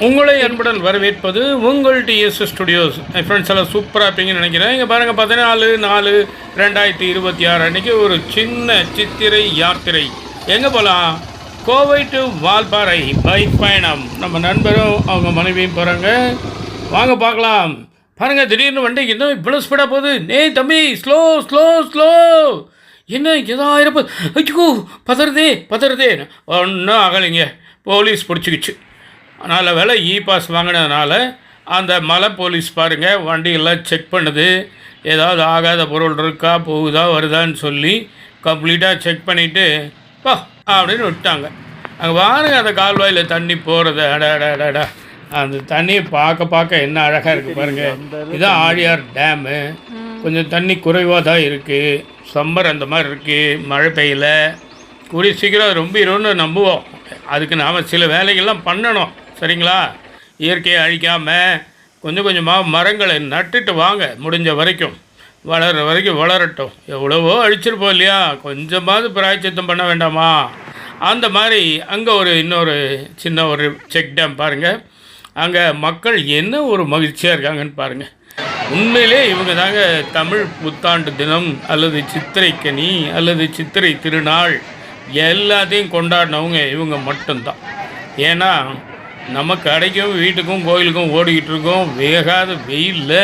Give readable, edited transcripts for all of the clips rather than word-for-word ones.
உங்களை அன்புடன் வரவேற்பது உங்கள் டிஎஸ் ஸ்டுடியோஸ். ஃப்ரெண்ட்ஸ் எல்லாம் சூப்பராக இருப்பீங்கன்னு நினைக்கிறேன். இங்கே பாருங்கள், 14/4/2026 அன்றைக்கி ஒரு சின்ன சித்திரை யாத்திரை. எங்கே போகலாம்? கோவை டு வால்பாறை பைக் பயணம். நம்ம நண்பரும் அவங்க மனைவியும் போகிறாங்க. வாங்க பார்க்கலாம். பாருங்கள், திடீர்னு வண்டிக்கு இன்னும் இவ்வளோ ஸ்பீடாக போகுது. தம்பி, ஸ்லோ ஸ்லோ ஸ்லோ. என்ன ஏதோ ஆயிரப்போ, ஐயோ பதறுதே. ஒன்றும் ஆகலைங்க, போலீஸ் பிடிச்சிக்கிச்சு. அதனால் வேலை பாஸ் வாங்கினதுனால அந்த மலை போலீஸ் பாருங்கள் வண்டியெல்லாம் செக் பண்ணுது. ஏதாவது ஆகாத பொருள் இருக்கா, போகுதா, வருதான்னு சொல்லி கம்ப்ளீட்டாக செக் பண்ணிவிட்டு பா அப்படின்னு விட்டாங்க. அங்கே பாருங்க, அந்த கால்வாயில் தண்ணி போகிறது. அடடா, அந்த தண்ணியை பார்க்க என்ன அழகாக இருக்குது பாருங்கள். இதுதான் ஆழியார் டேமு. கொஞ்சம் தண்ணி குறைவாக தான் இருக்குது. சம்மர் அந்த மாதிரி இருக்குது, மழை பெய்யல. கூடிய சீக்கிரம் ரொம்ப இருன்னு நம்புவோம். அதுக்கு நாம் சில வேலைகள்லாம் பண்ணணும், சரிங்களா? இயற்கையை அழிக்காமல் கொஞ்சம் கொஞ்சமாக மரங்களை நட்டுட்டு வாங்க. முடிஞ்ச வரைக்கும் வளர்கிற வரைக்கும் வளரட்டும். எவ்வளவோ அழிச்சிருப்போம் இல்லையா, கொஞ்சமாவது பிராயச்சித்தம் பண்ண வேண்டாமா? அந்த மாதிரி அங்கே இன்னொரு சின்ன ஒரு செக் டேம் பாருங்கள். அங்கே மக்கள் என்ன ஒரு மகிழ்ச்சியாக இருக்காங்கன்னு பாருங்கள். உண்மையிலே இவங்க தாங்க தமிழ் புத்தாண்டு தினம் அல்லது சித்திரைக்கனி அல்லது சித்திரை திருநாள் எல்லாத்தையும் கொண்டாடினவங்க இவங்க மட்டும்தான். ஏன்னா நமக்கு கடைக்கும் வீட்டுக்கும் கோயிலுக்கும் ஓடிக்கிட்டு இருக்கோம் வேகாத வெயிலில்.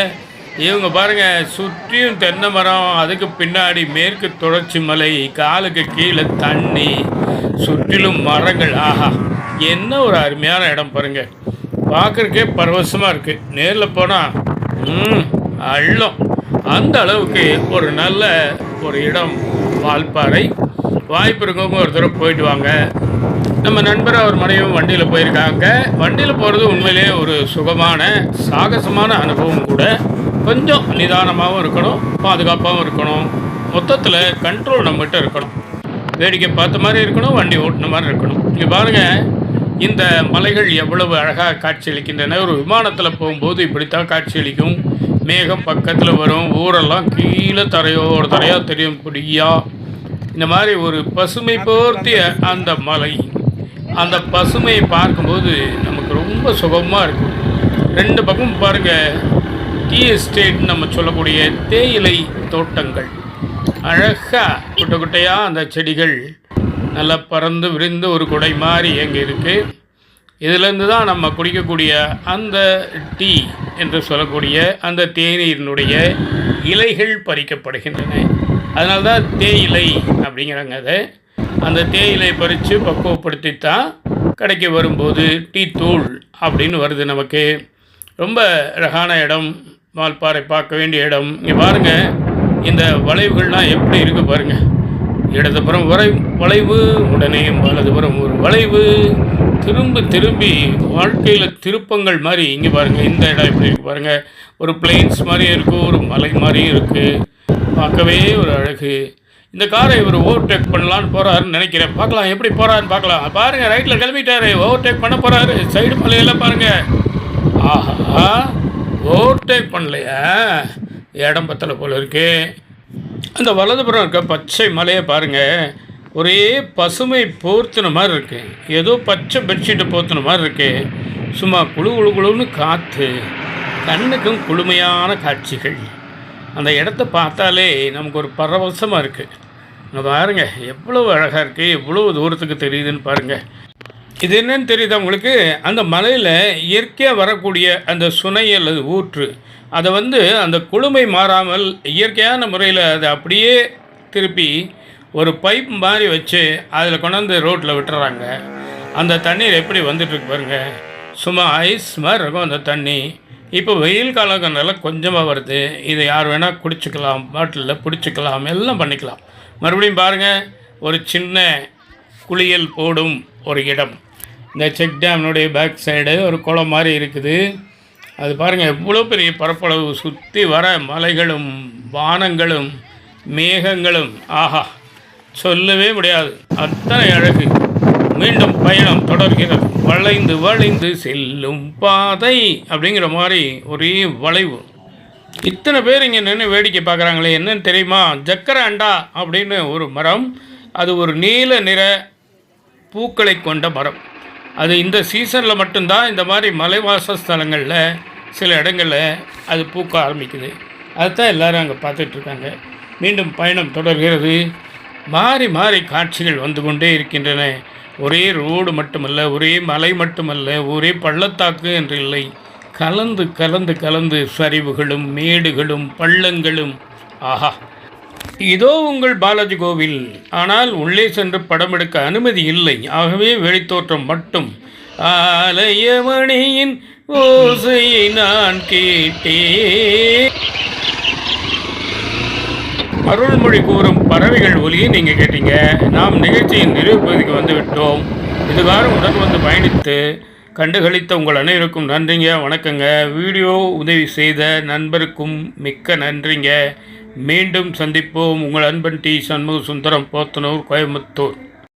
இவங்க பாருங்கள், சுற்றியும் தென்னை மரம், அதுக்கு பின்னாடி மேற்கு தொடர்ச்சி மலை, காலுக்கு கீழே தண்ணி, சுற்றிலும் மரங்கள். ஆஹா, என்ன ஒரு அருமையான இடம் பாருங்கள். பார்க்குறக்கே பரவசமாக இருக்குது. நேரில் போனால் அள்ளும். அந்த அளவுக்கு ஒரு நல்ல ஒரு இடம் வால்பாறை. வாய்ப்பு இருக்கவங்க ஒரு தடவை போயிட்டு வாங்க. நம்ம நண்பர் அவர் மனைவியும் வண்டியில் போயிருக்காங்க. வண்டியில் போகிறது உண்மையிலே ஒரு சுகமான சாகசமான அனுபவம் கூட. கொஞ்சம் நிதானமாகவும் இருக்கணும், பாதுகாப்பாகவும் இருக்கணும். மொத்தத்தில் கண்ட்ரோல் நம்மகிட்ட இருக்கணும். வேடிக்கை பார்த்த மாதிரி இருக்கணும், வண்டி ஓட்டின மாதிரி இருக்கணும். இங்கே பாருங்கள், இந்த மலைகள் எவ்வளவு அழகாக காட்சியளிக்கின்றன. ஒரு விமானத்தில் போகும்போது இப்படித்தான் காட்சியளிக்கும். மேகம் பக்கத்தில் வரும், ஊரெல்லாம் கீழே தரையாக தெரியும் பொடியாக. இந்த மாதிரி ஒரு பசுமை போர்த்திய அந்த மலை, அந்த பசுமையை பார்க்கும்போது நமக்கு ரொம்ப சுகமாக இருக்கும். ரெண்டு பக்கம் பாருங்கள், டீ எஸ்டேட் நம்ம சொல்லக்கூடிய தேயிலை தோட்டங்கள். அழகாக குட்டையாக அந்த செடிகள் நல்லா பறந்து விரிந்து ஒரு குடை மாதிரி எங்கே இருக்குது. இதிலேருந்து தான் நம்ம குடிக்கக்கூடிய அந்த டீ என்று சொல்லக்கூடிய அந்த தேநீரினுடைய இலைகள் பறிக்கப்படுகின்றன. அதனால தான் தேயிலை அப்படிங்கிறாங்க. அதை அந்த தேயிலை பறித்து பக்குவப்படுத்தித்தான் கடைக்கு வரும்போது டீ தூள் அப்படின்னு வருது நமக்கு. ரொம்ப அழகான இடம் வால்பாறை, பார்க்க வேண்டிய இடம். இங்கே பாருங்கள், இந்த வளைவுகள்லாம் எப்படி இருக்குது பாருங்கள். இடதுபுறம் வளைவு, உடனே வலதுபுறம் ஒரு வளைவு, திரும்பி வாழ்க்கையில் திருப்பங்கள் மாதிரி. இங்கே பாருங்கள், இந்த இடம் எப்படி இருக்குது பாருங்கள். ஒரு பிளெயின்ஸ் மாதிரியும் இருக்குது, ஒரு மலை மாதிரியும் இருக்குது. பார்க்கவே ஒரு அழகு. இந்த காரை இவர் ஓவர்டேக் பண்ணலான்னு போகிறாருன்னு நினைக்கிறேன். பார்க்கலாம் எப்படி போகிறாருன்னு பார்க்கலாம். பாருங்கள், ரைட்டில் கிளம்பிட்டாரு, ஓவர்டேக் பண்ண போகிறாரு. சைடு மலையெல்லாம் பாருங்கள். ஆஹா, ஓவர்டேக் பண்ணலையா? இடம் பத்தலை போல் இருக்குது. அந்த வலதுபுறம் இருக்க பச்சை மலையை பாருங்கள், ஒரே பசுமை போர்த்தின மாதிரி இருக்குது. ஏதோ பச்சை பெட்ஷீட்டை போர்த்தின மாதிரி இருக்குது. சும்மா குழுன்னு காற்று, கண்ணுக்கும் குளுமையான காட்சிகள். அந்த இடத்த பார்த்தாலே நமக்கு ஒரு பரவசமாக இருக்குது. அங்கே பாருங்கள், எவ்வளவு அழகாக இருக்குது, எவ்வளோ தூரத்துக்கு தெரியுதுன்னு பாருங்கள். இது என்னன்னு தெரியுது உங்களுக்கு? அந்த மலையில் இயற்கையாக வரக்கூடிய அந்த சுனை அல்லது ஊற்று, அதை அந்த குளுமை மாறாமல் இயற்கையான முறையில் அதை அப்படியே திருப்பி ஒரு பைப் மாதிரி வச்சு அதில் கொண்டாந்து ரோட்டில் விட்டுறாங்க. அந்த தண்ணீர் எப்படி வந்துட்டுருக்கு பாருங்கள். சும்மா ஐஸ் மாதிரி இருக்கும் அந்த தண்ணி. இப்போ வெயில் காலங்கிறனால கொஞ்சமாக வருது. இதை யார் வேணால் குடிச்சிக்கலாம், பாட்டிலில் பிடிச்சிக்கலாம், எல்லாம் பண்ணிக்கலாம். மறுபடியும் பாருங்கள், ஒரு சின்ன குளியல் போடும் ஒரு இடம். இந்த செக் டேம்னுடைய பேக் சைடு ஒரு குளம் மாதிரி இருக்குது. அது பாருங்கள், எவ்வளோ பெரிய பரப்பளவு. சுற்றி வர மலைகளும் வானங்களும் மேகங்களும், ஆஹா, சொல்லவே முடியாது, அத்தனை அழகு. மீண்டும் பயணம் தொடர்கிறது. வளைந்து செல்லும் பாதை அப்படிங்கிற மாதிரி ஒரே வளைவு. இத்தனை பேர் இங்கே நின்று வேடிக்கை பார்க்குறாங்களே, என்னன்னு தெரியுமா? ஜக்கர அண்டா அப்படின்னு ஒரு மரம். அது ஒரு நீல நிற பூக்களை கொண்ட மரம். அது இந்த சீசனில் மட்டும்தான் இந்த மாதிரி மலைவாச ஸ்தலங்களில் சில இடங்களில் அது பூக்க ஆரம்பிக்குது. அதுதான் எல்லோரும் அங்கே பார்த்துட்ருக்காங்க. மீண்டும் பயணம் தொடர்கிறது. மாறி மாறி காட்சிகள் வந்து கொண்டே இருக்கின்றன. ஒரே ரோடு மட்டுமல்ல, ஒரே மலை மட்டுமல்ல, ஒரே பள்ளத்தாக்கு என்று இல்லை, கலந்து கலந்து கலந்து சரிவுகளும் மேடுகளும் பள்ளங்களும். ஆஹா, இதோ உங்கள் பாலாஜி கோவில். ஆனால் உள்ளே சென்று படம் எடுக்க அனுமதி இல்லை. ஆகவே வெளித்தோற்றம் மட்டும். ஆலயமணியின் ஓசையை நான் கேட்டேன். அருள்மொழி கூறும் பறவைகள் ஒலியை நீங்கள் கேட்டீங்க. நாம் நிகழ்ச்சியின் நிறைவு பகுதிக்கு வந்துவிட்டோம். இதுகாரம் உடன் வந்து பயணித்து கண்டுகளித்த உங்கள் அனைவருக்கும் நன்றிங்க, வணக்கங்க. வீடியோ உதவி செய்த நண்பருக்கும் மிக்க நன்றிங்க. மீண்டும் சந்திப்போம். உங்கள் அன்பன் டி. சண்முக சுந்தரம், போத்தனூர், கோயம்புத்தூர்.